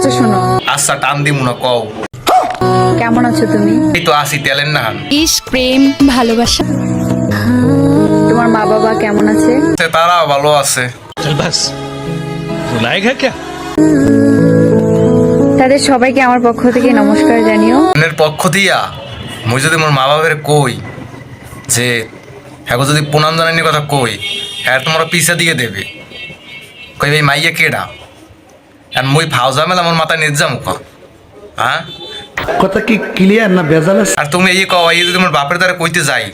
আচ্ছা শোনো, আচ্ছা টান দিমু না কও। কেমন আছো তুমি? এই তো আসি তেলের না হান। ইশক, প্রেম, ভালোবাসা। তোমার মা বাবা কেমন আছে? তারা ভালো আছে। चल बस रुलाएगा क्या। তাদের সবাইকে আমার পক্ষ থেকে নমস্কার জানিও। মনের পক্ষ দিয়া মুই যদি মোর মা বাবার কই যে হ্যাঁ যদি প্রণাম জানানির কথা কই, হ্যাঁ তোমরা পিছা দিয়ে দেবে, কই ভাই মাইয়া কেডা, আর মুই ফাও ঝামেলা আমার মাথায় নিয়ে যাবো কা? হ্যাঁ, কথা কি ক্লিয়ার না ভেজাল আছে? আর তুমি এই কও এই যদি মোর বাপের দ্বারা কইতে যাই,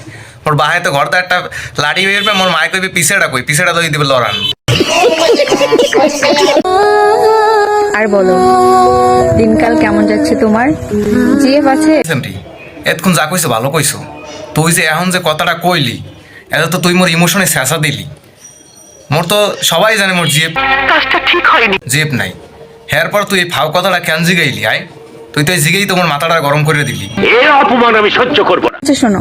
মোর বাহায় তো ঘরটা একটা লাড়ি বেরবে, মোর মায় কইবে পিছেটা কই, পিছেটা লই দিবে লড়ান। আর বলো, দিনকাল কেমন যাচ্ছে তোমার? জিএফ আছে? এতক্ষণ যা কইছো ভালো কইছো, তুই যে এখন যে কথাটা কইলি এটা তো তুই মোর ইমোশনে শেষা দিলি। মোর তো সবাই জানে মোর জিএফ ঠিক হয়নি, জিএফ নাই। এর পর তুই এই ফাও কথাটা কেন জিগাইলি? আয় তুই তো জিগেই তোমার মাথাটা গরম করে দিলি। আচ্ছা শোনো,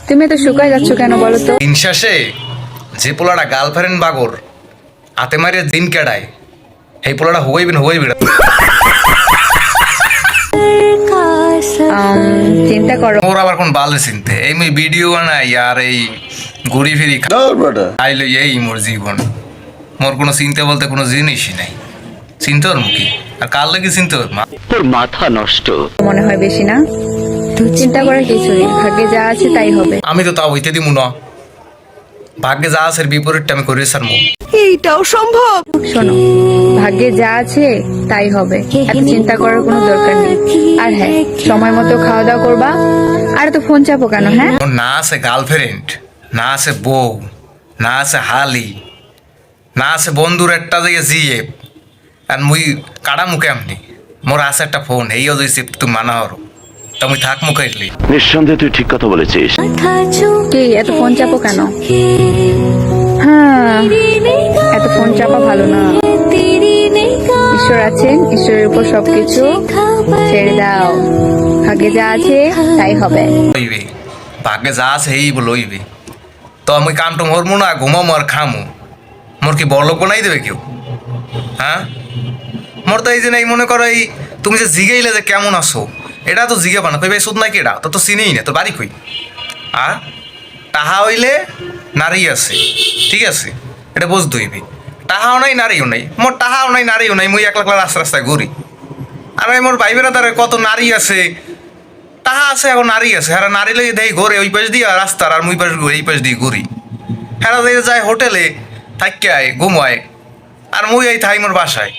তুমি তো শুকায় যাচ্ছ কেন বলো তো? দিন শেষে যে পোলাটা গার্লফ্রেন্ড বাগর হাতে মারিয়ে দিন কেডায়, এই পোলাটা হইবেন হইবে। চিন্তা করো। মোর আবার কোন বালে চিনতে, এই মুই ভিডিও বানাই আর এই ঘুরি ফিরি খাইলো, এই মোর জীবন। মোর কোনো চিন্তা বলতে কোনো জিনিসই নাই। চিনতে ওর মুখী আর কার লাগে চিনতে ওর মা। তোর মাথা নষ্ট। মনে হয় বেশি না? চিন্তা করার কিছু নেই, ভাগ্যে যা আছে তাই হবে। আমি তো তাও হইতে দিমু না, ভাগ্যে যা আছে এর বিপরীতটা আমি করে সারমু। শোনো, ভাগ্যে যা আছে তাই হবে, এত চিন্তা করার কোনো দরকার নেই। আর হ্যাঁ, সময় মতো খাওয়া দাওয়া করবা। আর তো ফোন চাপো কেন? হ্যাঁ, মোর না আছে গার্লফ্রেন্ড, না আছে বউ, না আছে হালি, না আছে বন্ধুর একটা জায়গায় জিএফ, আর মুই কাটা মুখে আমনি। মোর আছে একটা ফোন, এই অজয় তুমি মানা হরো, তা মুই থাক মুখে এলি। নিঃসন্দেহে তুই ঠিক কথা বলেছিস। কি এত ফোন চাপো কেন? হ্যাঁ, এত ফোন চাপা ভালো না। ঈশ্বর আছেন, ঈশ্বরের উপর সবকিছু ছেড়ে দাও। ভাগ্যে যা আছে তাই হবে। লইবে ভাগ্যে যা আছে এই লইবে। তো আমি কামটো মরমু না, ঘুমামো আর খামু, মোর কি বড় লোক বানাই দেবে কেউ? হ্যাঁ, মোর তো এই যে নাই মনে করো, এই তুমি যে জিগাইলে যে কেমন আছো, এটা তো জিগে বানা, কই ভাই সুদ নাই কেডা, তো চিনেই না, তোর বাড়ি কই? আর তাহা হইলে নারী আছে, ঠিক আছে, এটা বুঝ দইবি। তাহাও নাই নারীও নাই, মোর তাহাও নাই নারীও নাই, মুই একলা রাস্তা রাস্তায় ঘুরি। আর আমি মোর ভাই বেড়া তার কত নারী আছে, তাহা আছে, এখন নারী আছে, হ্যাঁ নারী লেগে দেয় ঘরে ওই পাশ দিয়ে রাস্তার, আর মুই পাশ এই পাশ দিয়ে ঘুরি। হ্যাঁ যায় হোটেলে থাকিয়ায় ঘুমায়, আর মুই এই থাই মোর বাসায়।